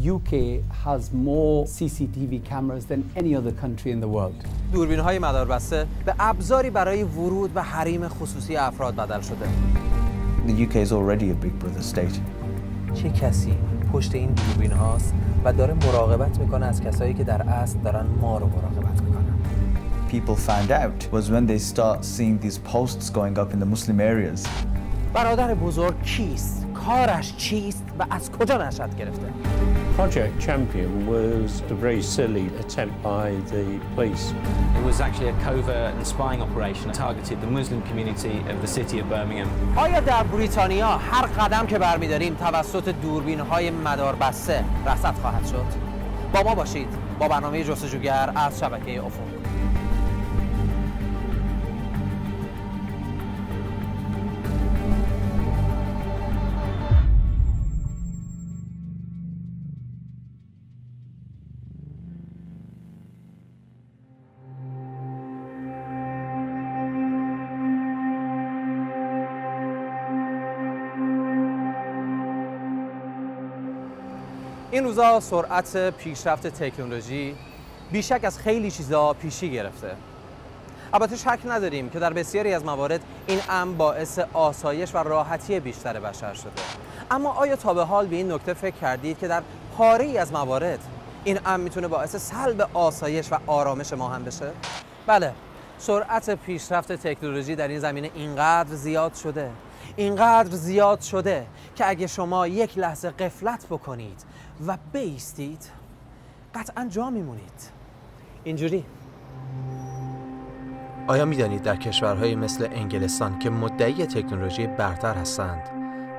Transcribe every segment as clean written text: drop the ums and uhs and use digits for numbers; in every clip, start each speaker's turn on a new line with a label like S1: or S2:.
S1: UK has more CCTV cameras than any other country in the world.
S2: دوربین‌های مداربسته به ابزاری برای ورود به حریم خصوصی افراد بدل شده.
S3: The UK is already a big brother state.
S2: چه کسی پشت این دوربین هاست و داره مراقبت میکنه از کسایی که در اصل دارن ما رو مراقبت میکنن.
S3: People found out was when they start seeing these posts going up in the Muslim areas.
S2: برادر بزرگ کیست؟ کارش چیست و از کجا نشأت گرفته؟
S4: Project Champion was a very silly attempt by the police.
S5: It was actually a covert and spying operation that targeted the Muslim community of the city of Birmingham.
S2: آیا در بریتانیا هر قدم که برمی‌داریم توسط دوربین‌های مداربسته رصد خواهد شد؟ با ما باشید با برنامه جستجوگر از شبکه افق. این روزا سرعت پیشرفت تکنولوژی بیشک از خیلی چیزا پیشی گرفته. البته شک نداریم که در بسیاری از موارد این امر باعث آسایش و راحتی بیشتر بشر شده. اما آیا تا به حال به این نکته فکر کردید که در پاره‌ای از موارد این امر میتونه باعث سلب آسایش و آرامش ما هم بشه؟ بله، سرعت پیشرفت تکنولوژی در این زمینه اینقدر زیاد شده که اگه شما یک لحظه غفلت بکنید و بایستید قطعاً جا میمونید. اینجوری. آیا میدانید در کشورهای مثل انگلستان که مدعی تکنولوژی برتر هستند،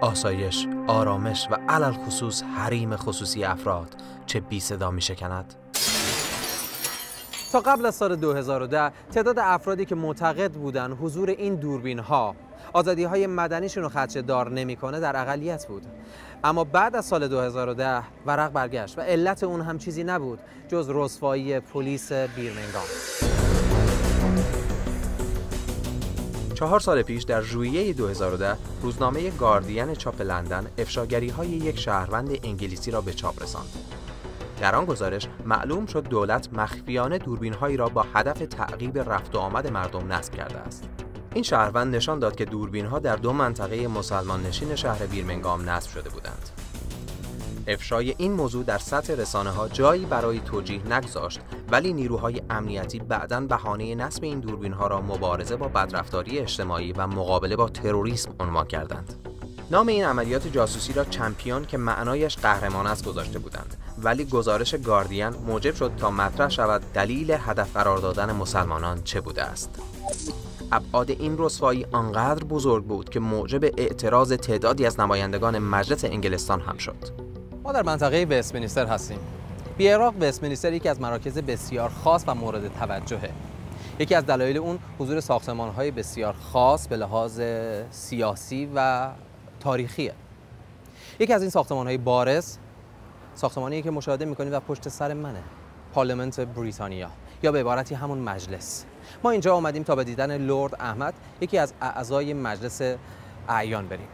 S2: آسایش، آرامش و علل خصوص حریم خصوصی افراد چه بی صدا میشکند؟ تا قبل از سال 2010 تعداد افرادی که معتقد بودند حضور این دوربین‌ها آزادی‌های مدنیشون رو خدشه‌دار نمی‌کنه در اقلیت بود. اما بعد از سال 2010 ورق برگشت و علت اون هم چیزی نبود جز رسوایی پلیس بیرمنگام. 4 سال پیش در ژوئیه 2010 روزنامه گاردین چاپ لندن افشاگری‌های یک شهروند انگلیسی را به چاپ رساند. در آن گزارش معلوم شد دولت مخفیانه دوربین‌هایی را با هدف تعقیب رفت و آمد مردم نصب کرده است. این شهروند نشان داد که دوربین‌ها در 2 منطقه مسلمان نشین شهر بیرمنگام نصب شده بودند. افشای این موضوع در سطح رسانه‌ها جایی برای توجیه نگذاشت، ولی نیروهای امنیتی بعداً بهانه نصب این دوربین‌ها را مبارزه با بدرفتاری اجتماعی و مقابله با تروریسم عنوان کردند. نام این عملیات جاسوسی را چمپیون که معنایش قهرمان است گذاشته بودند، ولی گزارش گاردین موجب شد تا مطرح شود دلیل هدف قرار دادن مسلمانان چه بوده است. ابعاد این رسوایی آنقدر بزرگ بود که موجب اعتراض تعدادی از نمایندگان مجلس انگلستان هم شد. ما در منطقه وستمینستر هستیم. بی‌عراق وستمینستر یکی از مراکز بسیار خاص و مورد توجهه. یکی از دلایل اون حضور ساختمان‌های بسیار خاص به لحاظ سیاسی و تاریخیه. یکی از این ساختمان‌های بارز ساختمانیه که مشاهده می‌کنید و پشت سر منه، پارلمنت بریتانیا یا به عبارتی همون مجلس. ما اینجا آمدیم تا به دیدن لرد احمد، یکی از اعضای مجلس اعیان بریم.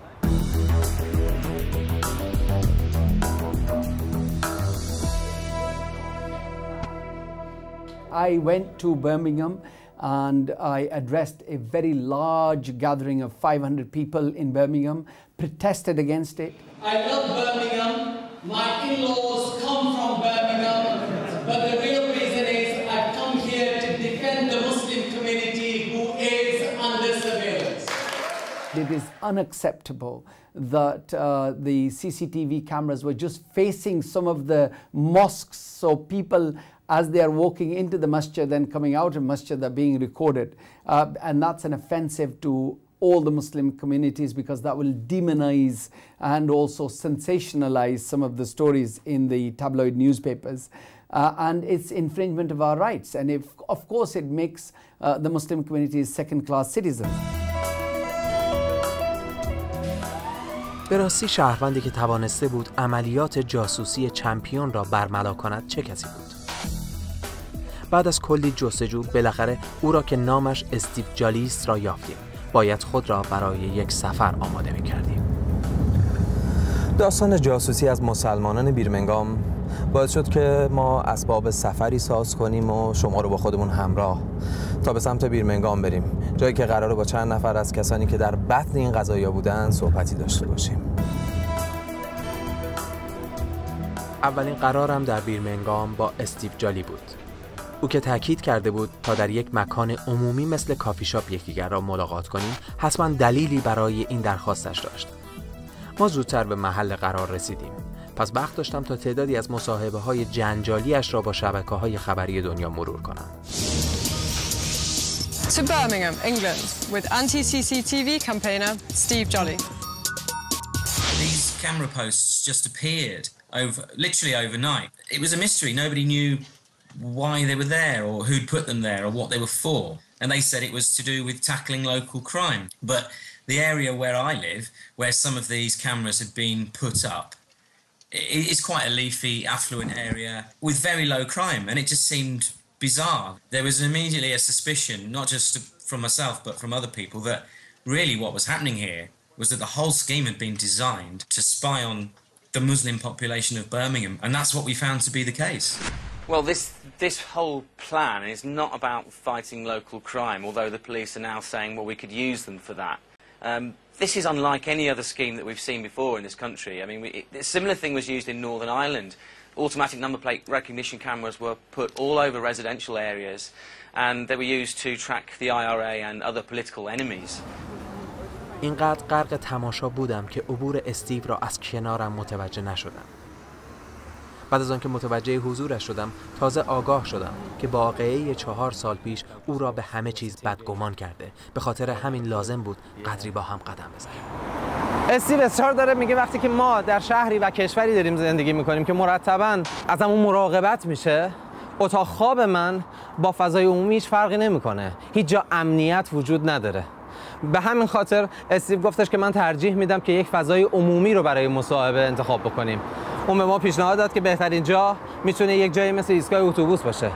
S1: I went to Birmingham and I addressed a very large gathering of 500 people in Birmingham, protested against it.
S6: I love Birmingham. My in-laws come from Birmingham, but the real reason is I've come here to defend the Muslim community who is under surveillance.
S1: It is unacceptable that the CCTV cameras were just facing some of the mosques, so people as they are walking into the masjid and coming out of masjid are being recorded. And that's an offensive to all the Muslim communities because that will demonize and also sensationalize some of the stories in the tabloid newspapers. And it's infringement of our rights. And if, of course it makes the Muslim communities second-class citizens.
S2: به راستی شهروندی که توانسته بود عملیات جاسوسی چمپیون را برملا کند چه کسی بود؟ بعد از کلی جستجو بالاخره او را که نامش استیو جالیس را یافتیم. باید خود را برای یک سفر آماده می‌کردیم. داستان جاسوسی از مسلمانان بیرمنگام باعث شد که ما اسباب سفری ساز کنیم و شما رو با خودمون همراه تا به سمت بیرمنگام بریم، جایی که قراره با چند نفر از کسانی که در بطن این قضایا بودن صحبتی داشته باشیم. اولین قرارم در بیرمنگام با استیو جالی بود. او که تاکید کرده بود تا در یک مکان عمومی مثل کافی شاپ یکدیگر را ملاقات کنیم حتما دلیلی برای این درخواستش داشت. ما زودتر به محل قرار رسیدیم، پس وقت داشتم تا تعدادی از مصاحبه‌های جنجالی‌اش را با شبکه‌های خبری دنیا مرور کنم.
S7: To Birmingham, England, with anti-CCTV campaigner Steve Jolly.
S8: These camera posts just appeared literally overnight. It was a mystery. Nobody knew why they were there or who'd put them there or what they were for. And they said it was to do with tackling local crime. But the area where I live, where some of these cameras had been put up, it's quite a leafy, affluent area with very low crime. And it just seemed bizarre. There was immediately a suspicion, not just from myself, but from other people, that really what was happening here was that the whole scheme had been designed to spy on the Muslim population of Birmingham. And that's what we found to be the case.
S5: Well, this whole plan is not about fighting local crime, although the police are now saying, well, we could use them for that. This is unlike any other scheme that we've seen before in this country. I mean, a similar thing was used in Northern Ireland. Automatic number plate recognition cameras were put all over residential areas, and they were used to track the IRA and other political enemies.
S2: اینقدر غرق تماشا بودم که عبور استیو را از کنارم متوجه نشدم. بعد از آنکه متوجه حضورش شدم، تازه آگاه شدم که واقعه 4 سال پیش او را به همه چیز بدگمان کرده. به خاطر همین لازم بود قدری با هم قدم بزنیم.
S9: استیو اصرار داره میگه وقتی که ما در شهری و کشوری داریم زندگی میکنیم که مرتباً ازمون مراقبت میشه، اتاق خواب من با فضای عمومی هیچ فرقی نمیکنه. هیچ جا امنیت وجود نداره. به همین خاطر استیو گفتش که من ترجیح میدم که یک فضای عمومی رو برای مصاحبه انتخاب بکنیم. اون به ما پیشنهاد داد که بهترین جا میتونه یک جایی مثل ایستگاه اتوبوس باشه.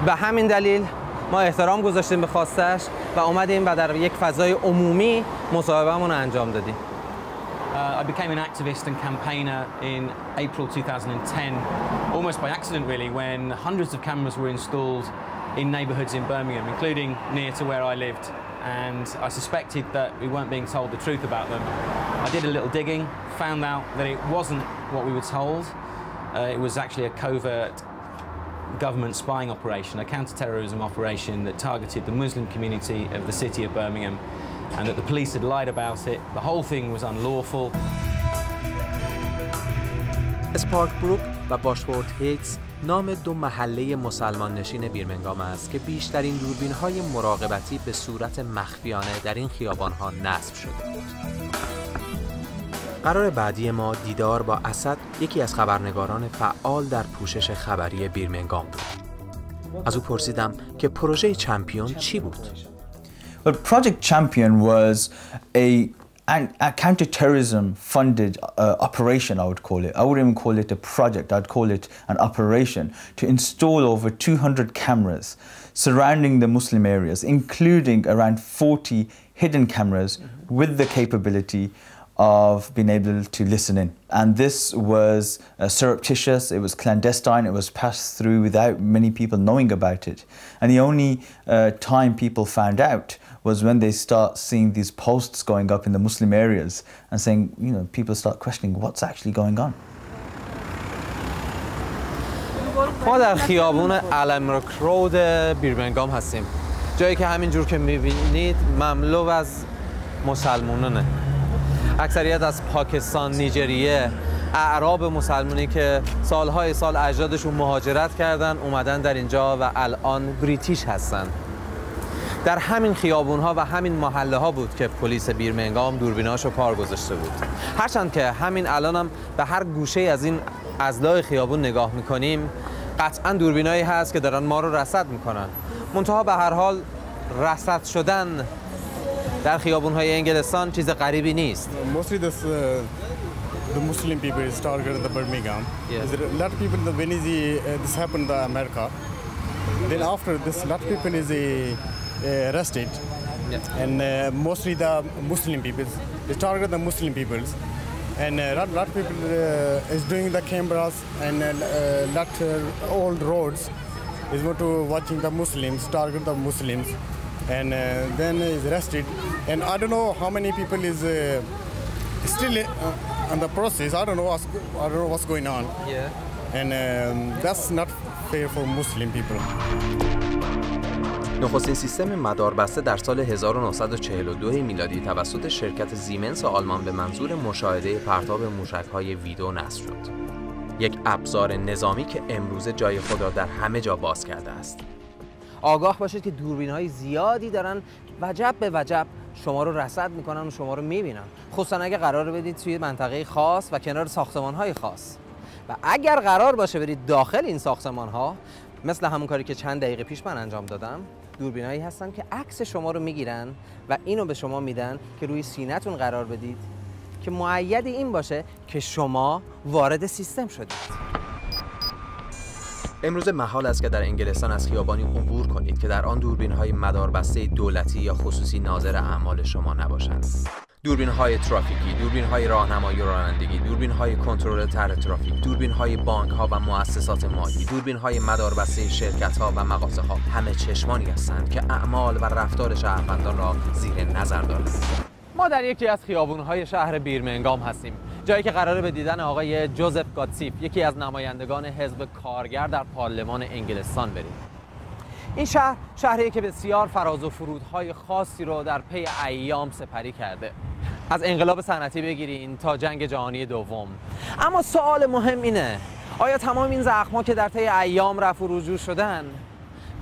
S9: به همین دلیل ما احترام گذاشتیم به خواستش و اومدیم و در یک فضای عمومی مصاحبهمون رو انجام دادیم.
S5: I became an activist and campaigner in April 2010, almost by accident really, when hundreds of cameras were installed in neighbourhoods in Birmingham, including near to where I lived, and I suspected that we weren't being told the truth about them. I did a little digging, found out that it wasn't what we were told. It was actually a covert government spying operation, a counter-terrorism operation that targeted the Muslim community of the city of Birmingham, and that the police had lied about it. The whole thing was unlawful.
S2: اسپارک بروک و باشفورد هیتس نام 2 محله مسلمان نشین بیرمنگام است که بیشترین دوربین‌های مراقبتی به صورت مخفیانه در این خیابان‌ها نصب شده بود. قرار بعدی ما دیدار با اسد، یکی از خبرنگاران فعال در پوشش خبری بیرمنگام بود. از او پرسیدم که پروژه چمپیون چی بود؟
S3: Well, Project Champion was a counter-terrorism funded operation, I would call it. I wouldn't even call it a project, I'd call it an operation to install over 200 cameras surrounding the Muslim areas, including around 40 hidden cameras with the capability of being able to listen in. And this was surreptitious, it was clandestine, it was passed through without many people knowing about it. And the only time people found out was when they start seeing these posts going up in the Muslim areas and saying, you know, people start questioning what's actually going on.
S9: ما در خیابون علم رود بیرمنگام هستیم. جایی که همینجور که میبینید مملو از مسلمانانه. اکثریت از پاکستان، نیجریه، اعراب مسلمانی که سالهای سال اجدادشون مهاجرت کردن اومدن در اینجا و الان بریتیش هستن. در همین خیابون‌ها و همین محله‌ها بود که پلیس بیرمنگام دوربیناشو کار گذاشته بود. هرچند که همین الانم به هر گوشه از این اضلاع خیابون نگاه می‌کنیم، قطعاً دوربینایی هست که دارن ما رو رصد می‌کنن. منتها به هر حال رصد شدن در خیابون‌های انگلستان چیز غریبی نیست.
S10: Mostly the Muslim people is targeted in Birmingham.
S9: Yes.
S10: A lot of people when this happened in America. Then after this, a lot of people is arrested.
S9: Yes.
S10: And mostly the Muslim people, they target the Muslim peoples. and a lot of people is doing the cameras and lot old roads is going to watching the Muslims, target the Muslims, and then is arrested. And I don't know how many people is still on the process. I don't know what's going on. Yeah. And that's not fair for Muslim people.
S2: نخستین سیستم مداربسته در سال 1942 میلادی توسط شرکت زیمنس آلمان به منظور مشاهده پرتاب موشک‌های ویدو نصب شد. یک ابزار نظامی که امروزه جای خود را در همه جا باز کرده است.
S9: آگاه باشید که دوربین‌های زیادی دارن وجب به وجب شما رو رصد میکنن و شما رو میبینن، خصوصا اگه قرار بدید توی منطقه خاص و کنار ساختمان‌های خاص. و اگر قرار باشه برید داخل این ساختمان‌ها، مثل همون کاری که چند دقیقه پیش من انجام دادم، دوربینایی هستن که عکس شما رو میگیرن و اینو به شما میدن که روی سینه‌تون قرار بدید که مؤید این باشه که شما وارد سیستم شدید.
S2: امروز محال است که در انگلستان از خیابانی عبور کنید که در آن دوربین‌های مداربسته دولتی یا خصوصی ناظر اعمال شما نباشند. دوربین‌های ترافیکی، دوربین‌های راهنمایی و رانندگی، دوربین‌های کنترل طرح ترافیک، دوربین‌های بانک‌ها و مؤسسات مالی، دوربین‌های مداربسته شرکت‌ها و مغازه‌ها همه چشمانی هستند که اعمال و رفتار شهروندان را زیر نظر دارند.
S9: ما در یکی از خیابون‌های شهر بیرمنگام هستیم، جایی که قراره به دیدن آقای جوزف گاتسیف، یکی از نمایندگان حزب کارگر در پارلمان انگلستان بریم. این شهریه که بسیار فراز و فرودهای خاصی رو در پی ایام سپری کرده، از انقلاب صنعتی بگیرین تا جنگ جهانی دوم. اما سوال مهم اینه، آیا تمام این زخم‌ها که در طی ایام رفع و رجوع شدن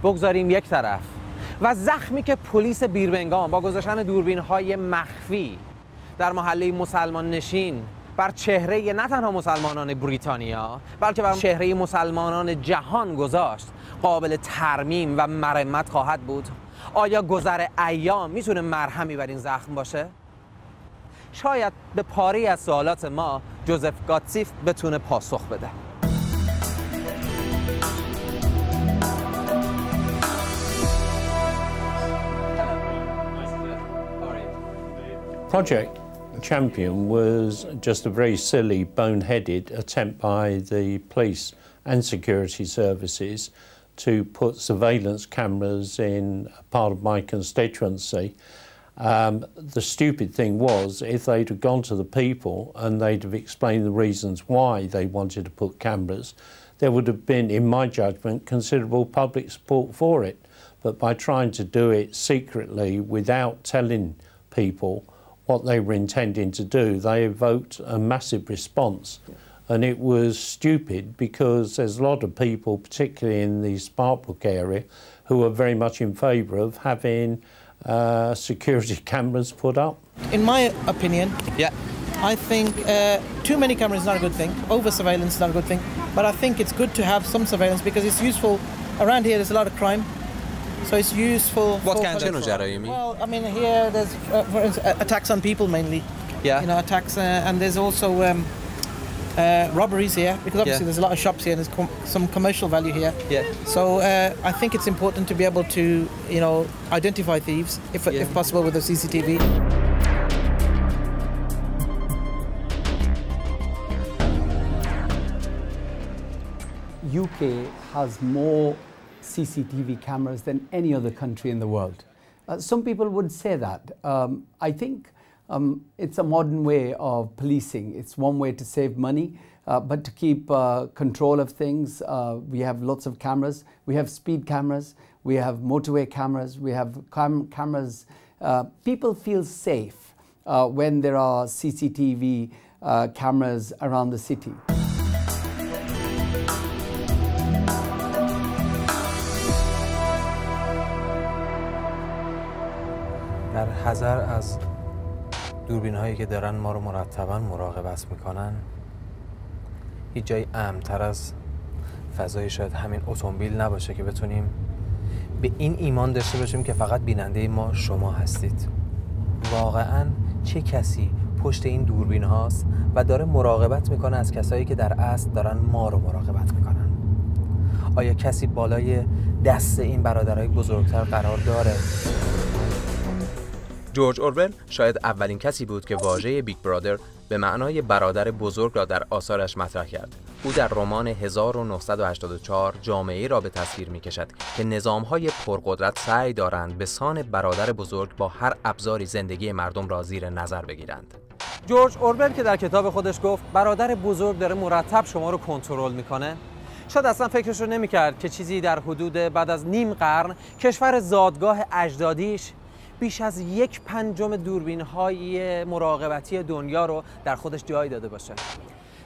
S9: بگذاریم یک طرف و زخمی که پلیس بیرمنگام با گذاشتن دوربین‌های مخفی در محله مسلمان نشین بر چهره نه تنها مسلمانان بریتانیا بلکه بر چهره مسلمانان جهان گذاشت قابل ترمیم و مرمت خواهد بود؟ آیا گذر ایام میتونه مرهمی بر این زخم باشه؟ شاید به پاری از سوالات ما جوزف گاتسیف بتونه پاسخ بده.
S4: Project Champion was just a very silly, boneheaded attempt by the police and security services to put surveillance cameras in a part of my constituency. The stupid thing was, if they'd have gone to the people and they'd have explained the reasons why they wanted to put cameras, there would have been, in my judgment, considerable public support for it. But by trying to do it secretly without telling people what they were intending to do, they evoked a massive response. And it was stupid because there's a lot of people, particularly in the Sparkbrook area, who are very much in favour of having security cameras put up.
S11: In my opinion, I think too many cameras is not a good thing. Over surveillance is not a good thing. But I think it's good to have some surveillance because it's useful. Around here there's a lot of crime. So it's useful.
S2: What kind of jaraymi?
S11: Well, I mean, here there's for instance, attacks on people mainly.
S2: Yeah.
S11: You know, attacks, and there's also robberies here because obviously there's a lot of shops here and there's some commercial value here.
S2: Yeah.
S11: So I think it's important to be able to, you know, identify thieves if possible with the CCTV.
S1: UK has more CCTV cameras than any other country in the world. Some people would say that. I think it's a modern way of policing. It's one way to save money, but to keep control of things. We have lots of cameras. We have speed cameras. We have motorway cameras. We have cameras. People feel safe when there are CCTV cameras around the city.
S9: در حذر از دوربین هایی که دارن ما رو مرتباً مراقبت میکنن، هیچ جای امن‌تر از فضای شاید همین اتومبیل نباشه که بتونیم به این ایمان داشته باشیم که فقط بیننده ما شما هستید. واقعاً چه کسی پشت این دوربین هاست و داره مراقبت میکنه از کسایی که در اصل دارن ما رو مراقبت میکنن؟ آیا کسی بالای دست این برادرای بزرگتر قرار داره؟
S2: جورج اورول شاید اولین کسی بود که واژه بیگ برادر به معنای برادر بزرگ را در آثارش مطرح کرد. او در رمان 1984 جامعه‌ای را به تصویر می‌کشد که نظام‌های پرقدرت سعی دارند به سان برادر بزرگ با هر ابزاری زندگی مردم را زیر نظر بگیرند.
S9: جورج اورول که در کتاب خودش گفت برادر بزرگ داره مرتب شما رو کنترل میکنه، شاید اصلا فکرش رو نمی‌کرد که چیزی در حدود بعد از نیم قرن کشور زادگاه اجدادیش بیش از 1/5 دوربین‌های مراقبتی دنیا رو در خودش جای داده باشه.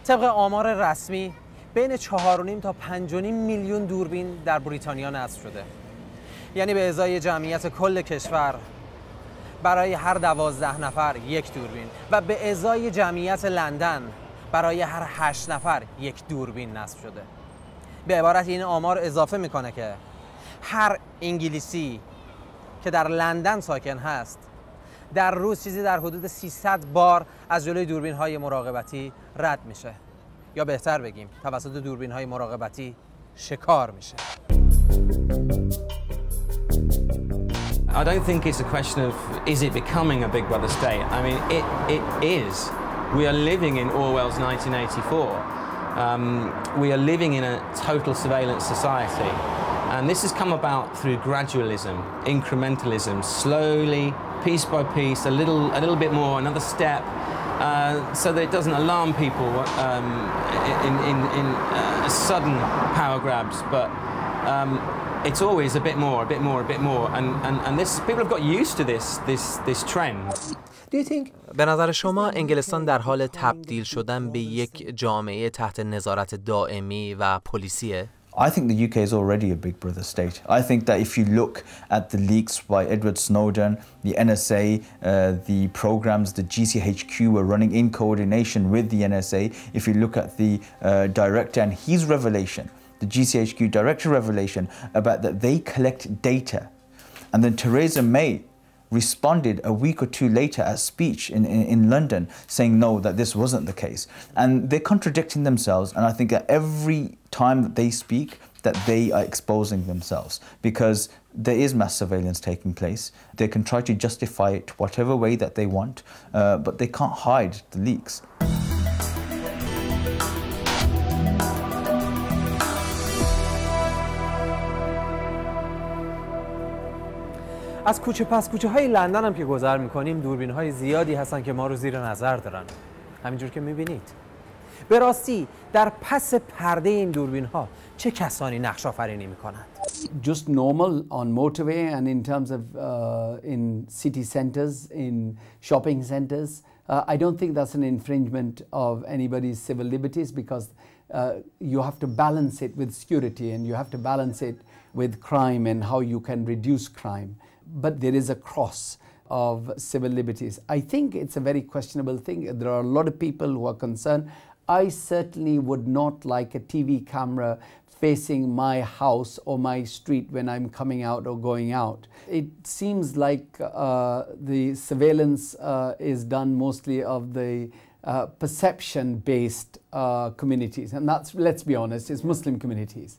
S9: طبق آمار رسمی بین 4.5 تا 5.5 میلیون دوربین در بریتانیا نصب شده. یعنی به ازای جمعیت کل کشور برای هر 12 نفر یک دوربین و به ازای جمعیت لندن برای هر 8 نفر یک دوربین نصب شده. به عبارت این آمار اضافه میکنه که هر انگلیسی که در لندن ساکن هست در روز چیزی در حدود 300 بار از جلوی دوربین‌های مراقبتی رد میشه، یا بهتر بگیم توسط دوربین‌های مراقبتی شکار میشه.
S5: I don't think it's a question of is it becoming a Big Brother state. I mean, it is. We are living in Orwell's 1984. We are living in a total surveillance society. And this has come about through gradualism, incrementalism, slowly, piece by piece, a little bit more, another step, so that it doesn't alarm people in sudden power grabs. But it's always a bit more, a bit more, a bit more, and this people have got used to this trend.
S9: Do you think
S2: به نظر شما انگلستان در حال تبدیل شدن به یک جامعه تحت نظارت دائمی و پلیسیه؟
S3: I think the UK is already a big brother state. I think that if you look at the leaks by Edward Snowden, the NSA, the programs the GCHQ were running in coordination with the NSA, if you look at the director and his revelation, the GCHQ director revelation about that they collect data, and then Theresa May responded a week or two later at speech in London saying no, that this wasn't the case. And they're contradicting themselves, and I think that every time that they speak that they are exposing themselves, because there is mass surveillance taking place. They can try to justify it whatever way that they want, but they can't hide the leaks.
S9: از کوچه پس کوچه های لندن هم که گذر میکنیم دوربین های زیادی هستن که ما رو زیر نظر دارن، همینجور که میبینید. به راستی در پس پرده این دوربین ها چه کسانی نقش آفرینی میکنند؟
S1: Just normal on motorway and in terms of in city centers, in shopping centers. I don't think that's an infringement of anybody's civil liberties, because you have to balance it with security and you have to balance it with crime and how you can reduce crime. But there is a cross of civil liberties. I think it's a very questionable thing. There are a lot of people who are concerned. I certainly would not like a TV camera facing my house or my street when I'm coming out or going out. It seems like the surveillance is done mostly of the perception-based communities, and that's, let's be honest, it's Muslim communities.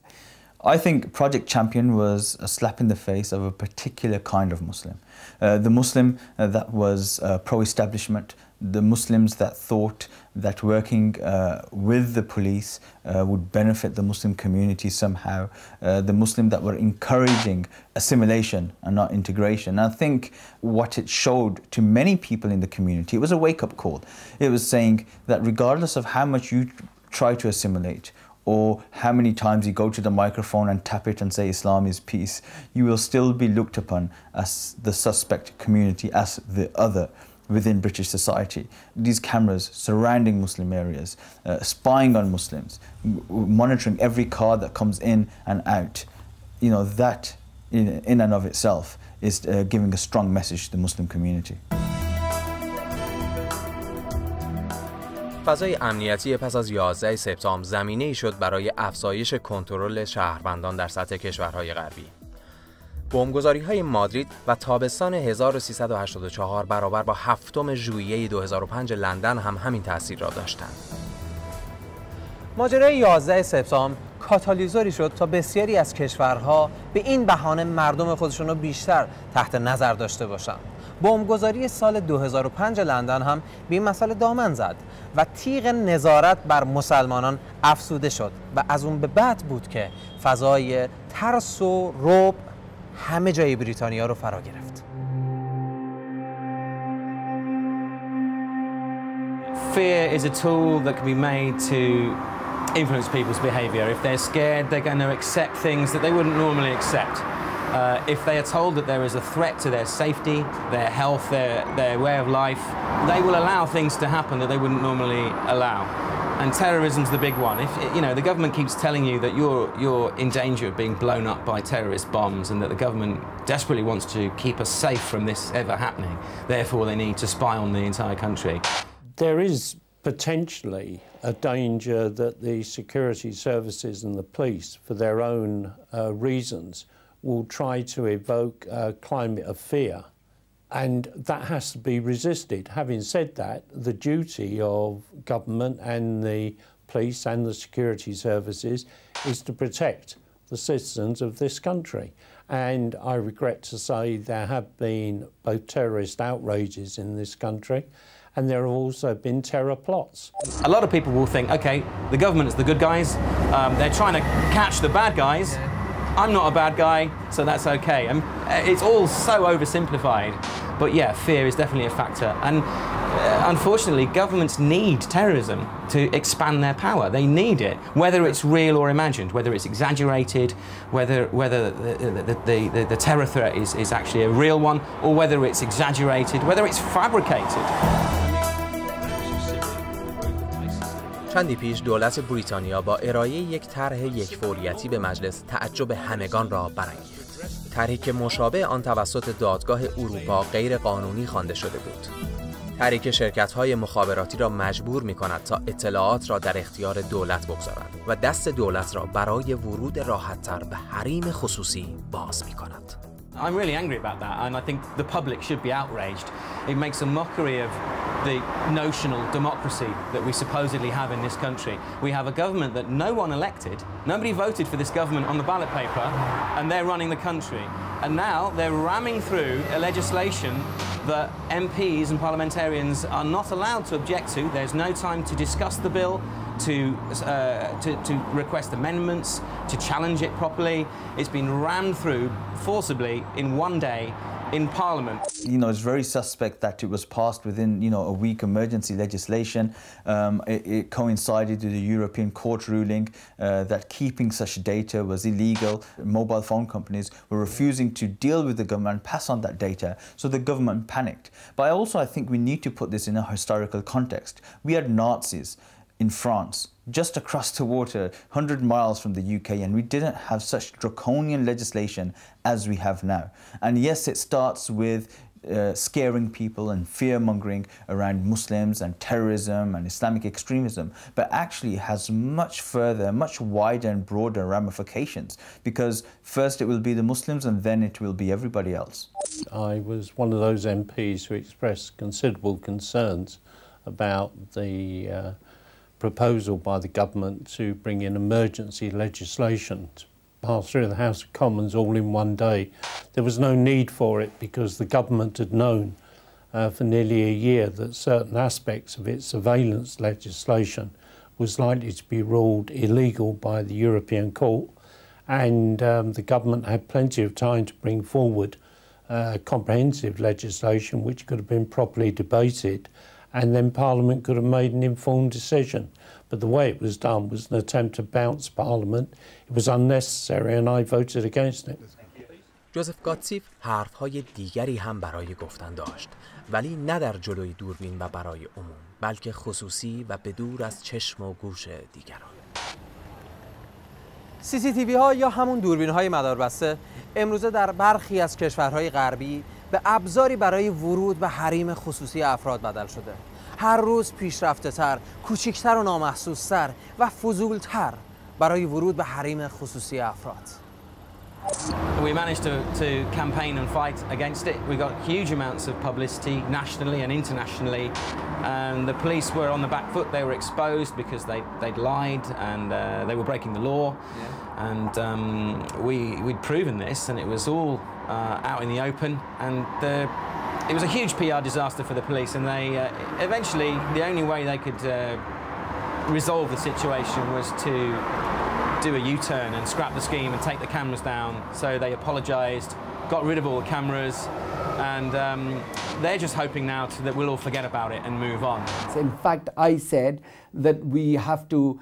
S3: I think Project Champion was a slap in the face of a particular kind of Muslim. The Muslim that was pro-establishment, the Muslims that thought that working with the police would benefit the Muslim community somehow, the Muslim that were encouraging assimilation and not integration. And I think what it showed to many people in the community, it was a wake-up call. It was saying that regardless of how much you try to assimilate, or how many times you go to the microphone and tap it and say Islam is peace, you will still be looked upon as the suspect community, as the other within British society. These cameras surrounding Muslim areas, spying on Muslims, monitoring every car that comes in and out, you know, that in and of itself is giving a strong message to the Muslim community.
S2: فضای امنیتی پس از 11 سپتامبر زمینه‌ای شد برای افزایش کنترل شهروندان در سطح کشورهای غربی. بمبگذاری‌های مادرید و تابستان 1384 برابر با 7 ژوئیه 2005 لندن هم همین تأثیر را داشتند.
S9: ماجرای 11 سپتامبر کاتالیزوری شد تا بسیاری از کشورها به این بهانه مردم خودشون رو بیشتر تحت نظر داشته باشند. بمبگذاری سال 2005 لندن هم به این مسئله دامن زد و تیغ نظارت بر مسلمانان افزوده شد و از اون به بعد بود که فضای ترس و رعب همه جای بریتانیا رو فرا گرفت.
S5: Fear is a tool that can be made to influence people's behaviour. If they're scared, they're going to accept things that they wouldn't normally accept. If they are told that there is a threat to their safety, their health, their way of life, they will allow things to happen that they wouldn't normally allow. And terrorism's the big one. If you know, the government keeps telling you that you're in danger of being blown up by terrorist bombs and that the government desperately wants to keep us safe from this ever happening. Therefore, they need to spy on the entire country.
S4: There is potentially a danger that the security services and the police, for their own reasons, will try to evoke a climate of fear. And that has to be resisted. Having said that, the duty of government and the police and the security services is to protect the citizens of this country. And I regret to say there have been both terrorist outrages in this country and there have also been terror plots.
S5: A lot of people will think, okay, the government is the good guys, they're trying to catch the bad guys. I'm not a bad guy, so that's okay. And it's all so oversimplified. But yeah, fear is definitely a factor. And unfortunately, governments need terrorism to expand their power. They need it, whether it's real or imagined, whether it's exaggerated, whether the terror threat is actually a real one, or whether it's exaggerated, whether it's fabricated.
S2: چندی پیش دولت بریتانیا با ارائه یک طرح یکفوریتی به مجلس تعجب همگان را برانگیخت. طرحی که مشابه آن توسط دادگاه اروپا غیر قانونی خوانده شده بود. طرحی که شرکت‌های مخابراتی را مجبور می‌کند تا اطلاعات را در اختیار دولت بگذارند و دست دولت را برای ورود راحت‌تر به حریم خصوصی باز می‌کند.
S5: I'm really angry about that, and I think the public should be outraged. It makes a mockery of the notional democracy that we supposedly have in this country. We have a government that no one elected, nobody voted for this government on the ballot paper, and they're running the country. And now they're ramming through a legislation that MPs and parliamentarians are not allowed to object to. There's no time to discuss the bill, to request amendments, to challenge it properly. It's been rammed through forcibly in one day in Parliament.
S3: You know, it's very suspect that it was passed within, you know, a week emergency legislation. It coincided with the European Court ruling that keeping such data was illegal. Mobile phone companies were refusing to deal with the government and pass on that data, so the government panicked. But I think we need to put this in a historical context. We had Nazis in France, just across the water, 100 miles from the UK, and we didn't have such draconian legislation as we have now. And yes, it starts with scaring people and fear-mongering around Muslims and terrorism and Islamic extremism, but actually has much further, much wider and broader ramifications, because first it will be the Muslims and then it will be everybody else.
S4: I was one of those MPs who expressed considerable concerns about the proposal by the government to bring in emergency legislation to pass through the House of Commons all in one day. There was no need for it because the government had known for nearly a year that certain aspects of its surveillance legislation was likely to be ruled illegal by the European Court, and the government had plenty of time to bring forward comprehensive legislation which could have been properly debated, and then Parliament could have made an informed decision. But the way it was done was an attempt to bounce Parliament. It was unnecessary and I voted against it.
S2: جوزف گاتسیف حرف‌های دیگری هم برای گفتن داشت، ولی نه در جلوی دوربین و برای عموم، بلکه خصوصی و بدور از چشم و گوش دیگران.
S9: CCTV ها یا همون دوربین های مداربسته امروزه در برخی از کشورهای غربی به ابزاری برای ورود به حریم خصوصی افراد بدل شده. هر روز پیشرفته تر، کوچکتر و نامحسوس تر و فضولتر برای ورود به حریم خصوصی افراد.
S5: We managed to campaign and fight against it. We got huge amounts of publicity nationally and internationally, and the police were on the back foot. They were exposed because they'd lied and they were breaking the law. Yeah. And we'd proven this, and it was all out in the open. And the It was a huge PR disaster for the police, and they eventually, the only way they could resolve the situation was to do a U-turn and scrap the scheme and take the cameras down. So they apologised, got rid of all the cameras, and they're just hoping now that we'll all forget about it and move on.
S1: In fact, I said that we have to,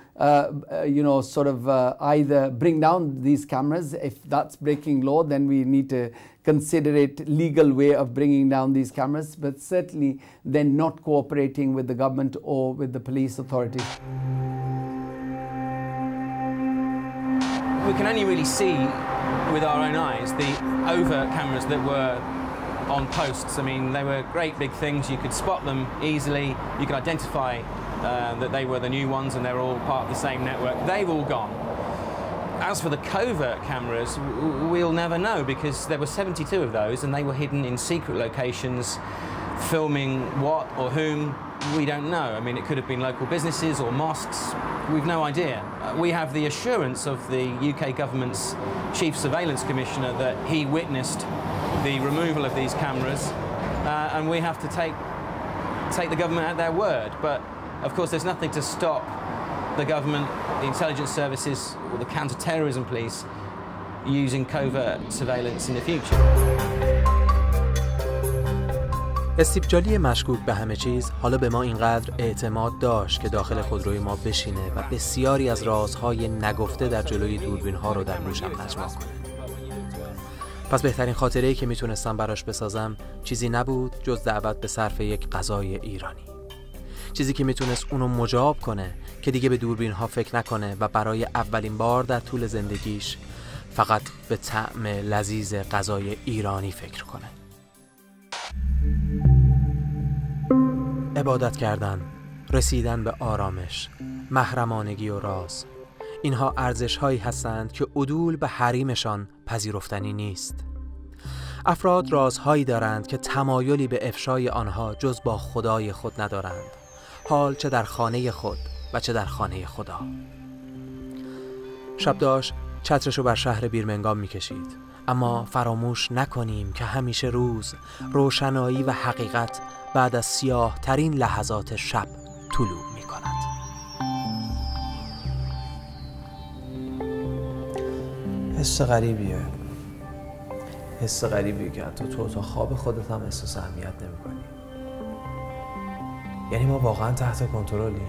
S1: you know, sort of either bring down these cameras. If that's breaking law, then we need to consider it legal way of bringing down these cameras, but certainly then not cooperating with the government or with the police authorities.
S5: We can only really see with our own eyes the overt cameras that were on posts. I mean, they were great big things. You could spot them easily. You could identify that they were the new ones and they're all part of the same network. They've all gone. As for the covert cameras, we'll never know, because there were 72 of those and they were hidden in secret locations, filming what or whom, we don't know. I mean, it could have been local businesses or mosques. We've no idea. We have the assurance of the UK government's Chief Surveillance Commissioner that he witnessed the removal of these cameras, and we have to take the government at their word. But of course, there's nothing to stop the government, the intelligence services, or the counter-terrorism police using covert surveillance in the future.
S2: استیپ مشکوک به همه چیز حالا به ما اینقدر اعتماد داشت که داخل خودروی ما بشینه و بسیاری از رازهای نگفته در جلوی دوربین ها رو در گوشم مجموع کنه. پس بهترین خاطره‌ای که میتونستم براش بسازم چیزی نبود جز دعوت به صرف یک غذای ایرانی. چیزی که میتونست اونو مجاب کنه که دیگه به دوربین ها فکر نکنه و برای اولین بار در طول زندگیش فقط به طعم لذیذ غذای ایرانی فکر کنه. عبادت کردن، رسیدن به آرامش، محرمانگی و راز، اینها ارزش‌هایی هستند که عدول به حریمشان پذیرفتنی نیست. افراد رازهایی دارند که تمایلی به افشای آنها جز با خدای خود ندارند، حال چه در خانه خود و چه در خانه خدا. شب داشت چترشو بر شهر بیرمنگام می‌کشید، اما فراموش نکنیم که همیشه روز، روشنایی و حقیقت بعد از سیاه ترین لحظات شب طلوع می کند.
S9: حس غریبیه. حس غریبیه که تو اتاق خواب خودت هم احساس اهمیت نمی کنی. یعنی ما واقعا تحت کنترلیم؟